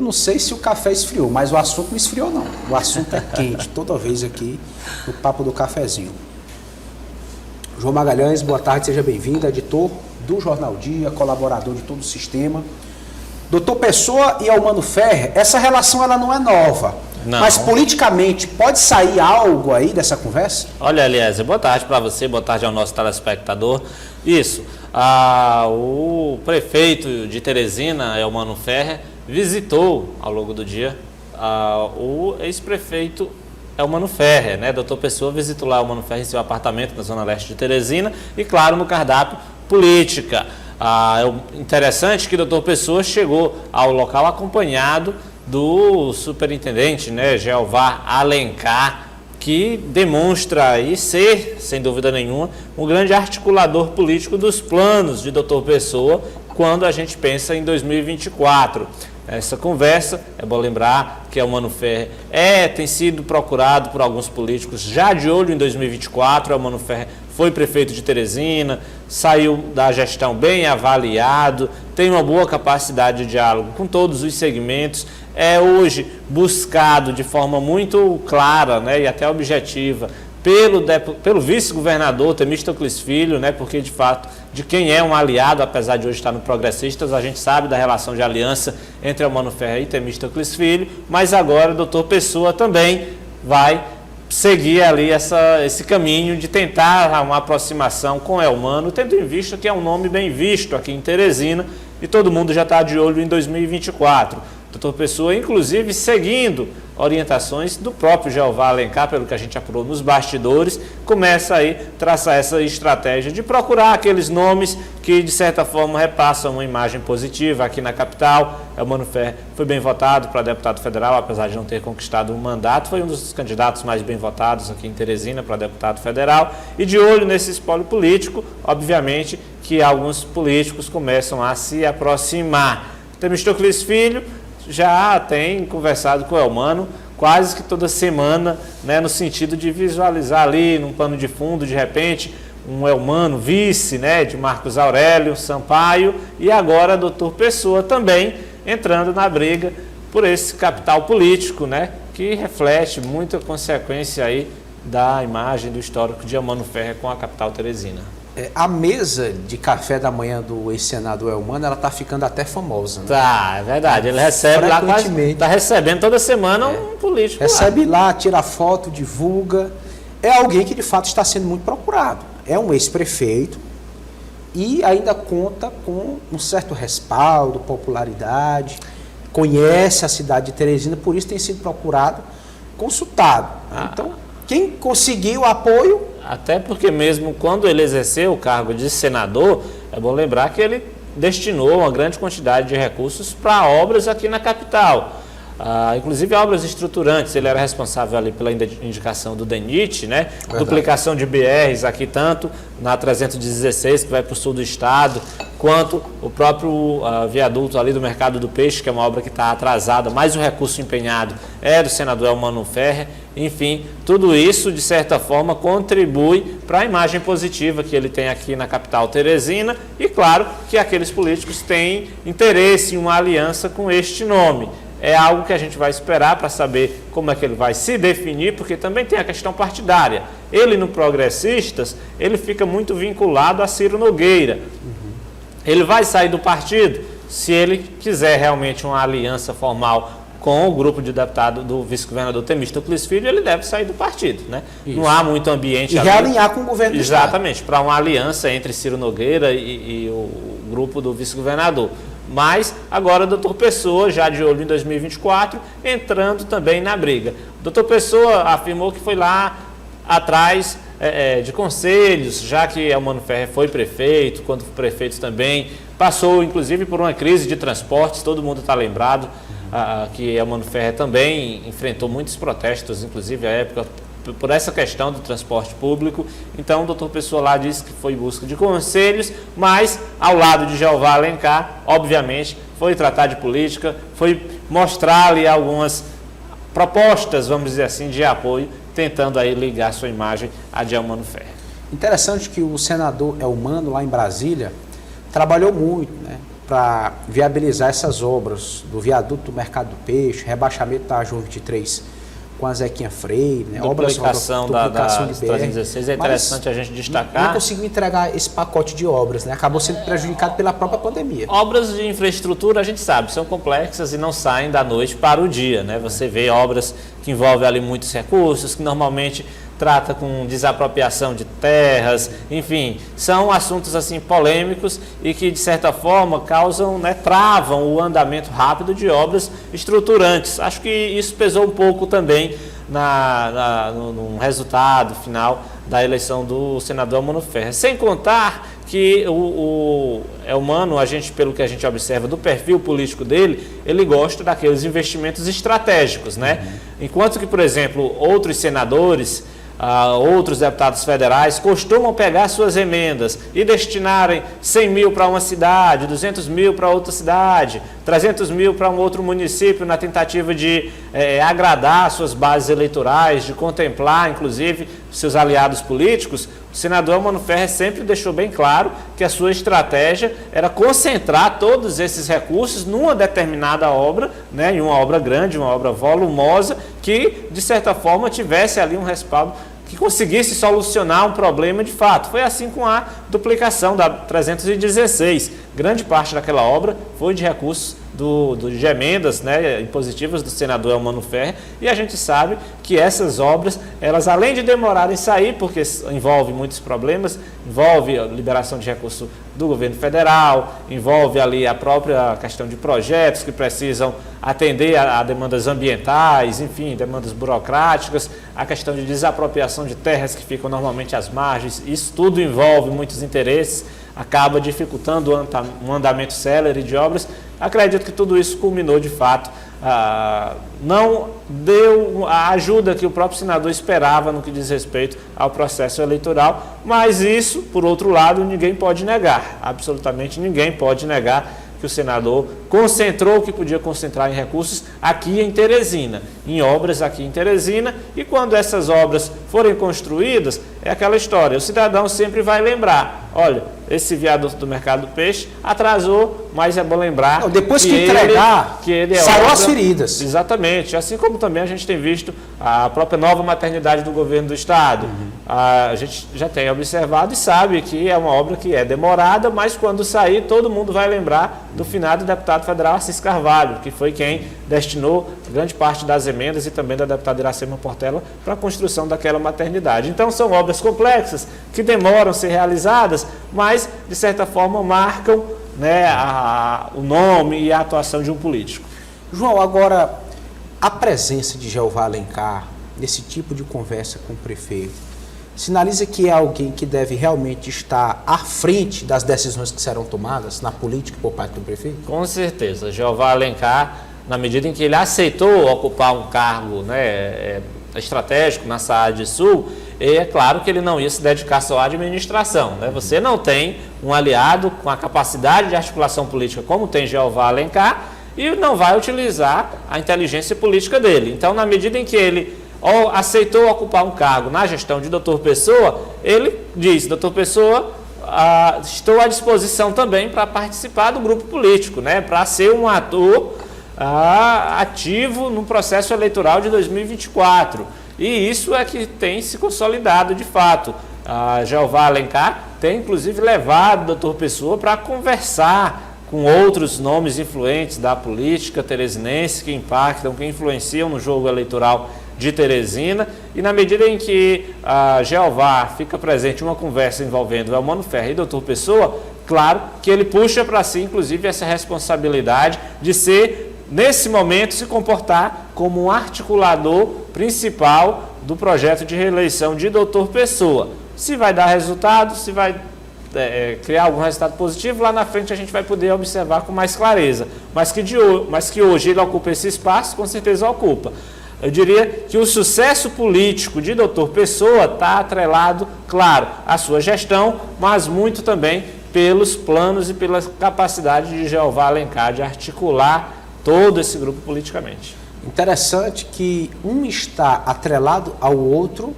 não sei se o café esfriou, mas o assunto não esfriou não. O assunto é quente, toda vez aqui no Papo do Cafezinho. João Magalhães, boa tarde, seja bem-vindo, editor do Jornal Dia, colaborador de todo o sistema. Doutor Pessoa e Eumano Ferrer, essa relação ela não é nova, não. Mas politicamente pode sair algo aí dessa conversa? Olha, Eliezer, boa tarde para você, boa tarde ao nosso telespectador. Isso, o prefeito de Teresina, Eumano Ferrer, visitou ao longo do dia o ex-prefeito Eumano Ferrer, né? Doutor Pessoa visitou lá Eumano Ferrer em seu apartamento na zona leste de Teresina e, claro, no cardápio política. É interessante que o doutor Pessoa chegou ao local acompanhado do superintendente, né, Jeová Alencar, que demonstra aí ser, sem dúvida nenhuma, um grande articulador político dos planos de doutor Pessoa quando a gente pensa em 2024. Essa conversa, é bom lembrar que Eumano Ferrer tem sido procurado por alguns políticos já de olho em 2024. Eumano Ferrer foi prefeito de Teresina, saiu da gestão bem avaliado, tem uma boa capacidade de diálogo com todos os segmentos, é hoje buscado de forma muito clara, né, e até objetiva pelo vice-governador Temístocles Filho, né, porque de fato de quem é um aliado, apesar de hoje estar no Progressistas, a gente sabe da relação de aliança entre Eumano Ferrer e Temístocles Filho, mas agora o doutor Pessoa também vai seguir ali esse caminho de tentar uma aproximação com Eumano, tendo em vista que é um nome bem visto aqui em Teresina e todo mundo já está de olho em 2024. Doutor Pessoa, inclusive, seguindo orientações do próprio Jeová Alencar, pelo que a gente apurou nos bastidores, começa aí a traçar essa estratégia de procurar aqueles nomes que, de certa forma, repassam uma imagem positiva aqui na capital. Eumano Ferrer foi bem votado para deputado federal, apesar de não ter conquistado um mandato, foi um dos candidatos mais bem votados aqui em Teresina para deputado federal. E de olho nesse espólio político, obviamente que alguns políticos começam a se aproximar. Temístocles Filho já tem conversado com o Eumano quase que toda semana, né, no sentido de visualizar ali, num pano de fundo, de repente, um Eumano vice, né, de Marcos Aurélio Sampaio, e agora doutor Pessoa também entrando na briga por esse capital político, né, que reflete muita consequência aí da imagem do histórico de Eumano Ferrer com a capital teresina. A mesa de café da manhã do ex-senador Eumano, ela tá ficando até famosa, né? Tá, é verdade. Ele recebe lá quase, tá recebendo toda semana um político. Recebe lá, tira foto, divulga. É alguém que de fato está sendo muito procurado. É um ex-prefeito e ainda conta com um certo respaldo, popularidade, conhece a cidade de Teresina, por isso tem sido procurado, consultado. Então, quem conseguiu apoio... Até porque mesmo quando ele exerceu o cargo de senador, é bom lembrar que ele destinou uma grande quantidade de recursos para obras aqui na capital. Inclusive obras estruturantes, ele era responsável ali pela indicação do DENIT, né? Duplicação de BRs aqui, tanto na 316, que vai para o sul do estado, quanto o próprio viaduto ali do Mercado do Peixe, que é uma obra que está atrasada, mas o recurso empenhado é do senador Eumano Ferrer. Enfim, tudo isso, de certa forma, contribui para a imagem positiva que ele tem aqui na capital teresina e, claro, que aqueles políticos têm interesse em uma aliança com este nome. É algo que a gente vai esperar para saber como é que ele vai se definir, porque também tem a questão partidária. Ele, no Progressistas, ele fica muito vinculado a Ciro Nogueira. Ele vai sair do partido se ele quiser realmente uma aliança formal com o grupo de deputado do vice-governador Temístocles Filho, ele deve sair do partido, né? Não há muito ambiente... E realinhar com o governo do estado. Exatamente, para uma aliança entre Ciro Nogueira e o grupo do vice-governador. Mas agora o doutor Pessoa, já de olho em 2024, entrando também na briga. O doutor Pessoa afirmou que foi lá atrás de conselhos, já que Eumano Ferrer foi prefeito, quando prefeito também, passou inclusive por uma crise de transportes, todo mundo está lembrado que Eumano Ferrer também enfrentou muitos protestos, inclusive à época, por essa questão do transporte público. Então o doutor Pessoa lá disse que foi em busca de conselhos, mas ao lado de Jeová Alencar, obviamente, foi tratar de política, foi mostrar ali algumas propostas, vamos dizer assim, de apoio, tentando aí ligar sua imagem a de Eumano Ferrer. Interessante que o senador Eumano, lá em Brasília, trabalhou muito, né? para viabilizar essas obras do viaduto do Mercado do Peixe, rebaixamento da João 23 com a Zequinha Freire, né? Duplicação da de BR. 316, é interessante a gente destacar. Não conseguiu entregar esse pacote de obras, né? Acabou sendo prejudicado pela própria pandemia. Obras de infraestrutura, a gente sabe, são complexas e não saem da noite para o dia, né? Você vê obras que envolvem ali muitos recursos, que normalmente trata com desapropriação de terras, enfim, são assuntos assim polêmicos e que de certa forma causam, né, travam o andamento rápido de obras estruturantes. Acho que isso pesou um pouco também no resultado final da eleição do senador Mano Ferrer. Sem contar que o Mano, pelo que a gente observa do perfil político dele, ele gosta daqueles investimentos estratégicos, né? Enquanto que, por exemplo, outros senadores, outros deputados federais costumam pegar suas emendas e destinarem 100 mil para uma cidade, 200 mil para outra cidade, 300 mil para um outro município na tentativa de agradar suas bases eleitorais, de contemplar inclusive seus aliados políticos. O senador Mano Ferrer sempre deixou bem claro que a sua estratégia era concentrar todos esses recursos numa determinada obra, né, em uma obra grande, uma obra volumosa, que de certa forma tivesse ali um respaldo, que conseguisse solucionar um problema de fato. Foi assim com a duplicação da 316. Grande parte daquela obra foi de recursos de emendas, né, impositivas do senador Mano Ferrer, e a gente sabe que essas obras, elas além de demorarem a sair, porque envolve muitos problemas, envolve a liberação de recursos do governo federal, envolve ali a própria questão de projetos que precisam atender a demandas ambientais, enfim, demandas burocráticas, a questão de desapropriação de terras que ficam normalmente às margens, isso tudo envolve muitos interesses, acaba dificultando um andamento célere de obras. Acredito que tudo isso culminou de fato, não deu a ajuda que o próprio senador esperava no que diz respeito ao processo eleitoral, mas isso, por outro lado, ninguém pode negar, absolutamente ninguém pode negar que o senador concentrou o que podia concentrar em recursos aqui em Teresina, em obras aqui em Teresina, e quando essas obras forem construídas, é aquela história, o cidadão sempre vai lembrar, olha, esse viaduto do Mercado do Peixe atrasou, mas é bom lembrar depois que entregar, saiu as feridas. Exatamente, assim como também a gente tem visto a própria nova maternidade do governo do estado. A gente já tem observado e sabe que é uma obra que é demorada, mas quando sair todo mundo vai lembrar do finado deputado federal Assis Carvalho, que foi quem destinou grande parte das emendas e também da deputada Iracema Portela para a construção daquela maternidade. Então são obras complexas que demoram a ser realizadas, mas de certa forma marcam, né, o nome e a atuação de um político. João, agora a presença de Jeová Alencar nesse tipo de conversa com o prefeito sinaliza que é alguém que deve realmente estar à frente das decisões que serão tomadas na política por parte do prefeito? Com certeza. Jeová Alencar, na medida em que ele aceitou ocupar um cargo, né, estratégico na Saad Sul, é claro que ele não ia se dedicar só à administração, né? Você não tem um aliado com a capacidade de articulação política como tem Jeová Alencar e não vai utilizar a inteligência política dele. Então, na medida em que ele aceitou ocupar um cargo na gestão de Dr. Pessoa, ele diz, Dr. Pessoa, estou à disposição também para participar do grupo político, né, para ser um ator ativo no processo eleitoral de 2024. E isso é que tem se consolidado de fato. Jeová Alencar tem inclusive levado o Dr. Pessoa para conversar com outros nomes influentes da política teresinense que impactam, que influenciam no jogo eleitoral de Teresina, e na medida em que Jeová fica presente em uma conversa envolvendo o Mano Ferrer e Dr. Pessoa, claro que ele puxa para si, inclusive, essa responsabilidade de ser, nesse momento, se comportar como um articulador principal do projeto de reeleição de Dr. Pessoa. Se vai dar resultado, se vai criar algum resultado positivo, lá na frente a gente vai poder observar com mais clareza, mas que hoje ele ocupa esse espaço, com certeza ocupa. Eu diria que o sucesso político de Dr. Pessoa está atrelado, claro, à sua gestão, mas muito também pelos planos e pela capacidade de Jeová Alencar de articular todo esse grupo politicamente. Interessante que um está atrelado ao outro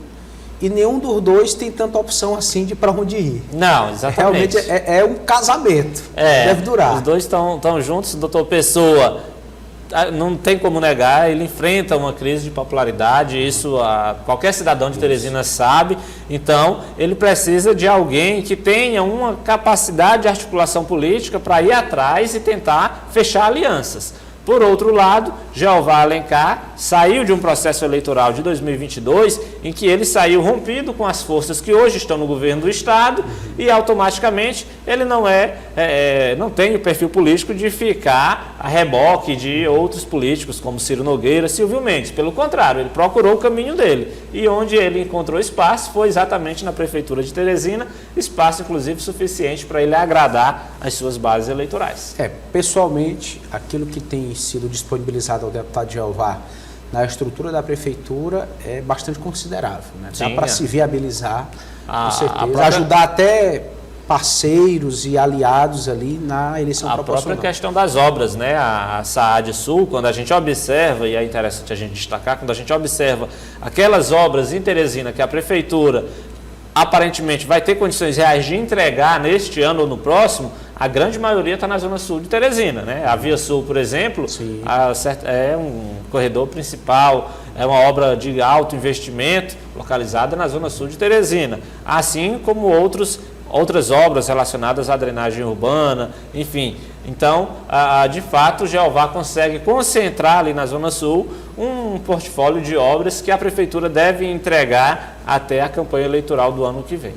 e nenhum dos dois tem tanta opção assim de para onde ir. Não, exatamente. Realmente é um casamento, deve durar. Os dois estão juntos, o doutor Pessoa, não tem como negar, ele enfrenta uma crise de popularidade, isso qualquer cidadão de Teresina sabe, então ele precisa de alguém que tenha uma capacidade de articulação política para ir atrás e tentar fechar alianças. Por outro lado, Jeová Alencar saiu de um processo eleitoral de 2022 em que ele saiu rompido com as forças que hoje estão no governo do Estado e automaticamente ele não tem o perfil político de ficar a reboque de outros políticos como Ciro Nogueira, Silvio Mendes. Pelo contrário, ele procurou o caminho dele e onde ele encontrou espaço foi exatamente na Prefeitura de Teresina, espaço inclusive suficiente para ele agradar as suas bases eleitorais. Pessoalmente, aquilo que tem sido disponibilizado ao deputado Jeová na estrutura da prefeitura é bastante considerável, né? Dá para se viabilizar, com certeza, ajudar até parceiros e aliados ali na eleição proporcional. A própria questão das obras, né? A Saad Sul, quando a gente observa, e é interessante a gente destacar, quando a gente observa aquelas obras em Teresina que a prefeitura aparentemente vai ter condições reais de entregar neste ano ou no próximo, a grande maioria está na zona sul de Teresina, né? A Via Sul, por exemplo, é um corredor principal, é uma obra de alto investimento localizada na zona sul de Teresina, assim como outras obras relacionadas à drenagem urbana, enfim. Então, de fato, o Jeová consegue concentrar ali na Zona Sul um portfólio de obras que a Prefeitura deve entregar até a campanha eleitoral do ano que vem.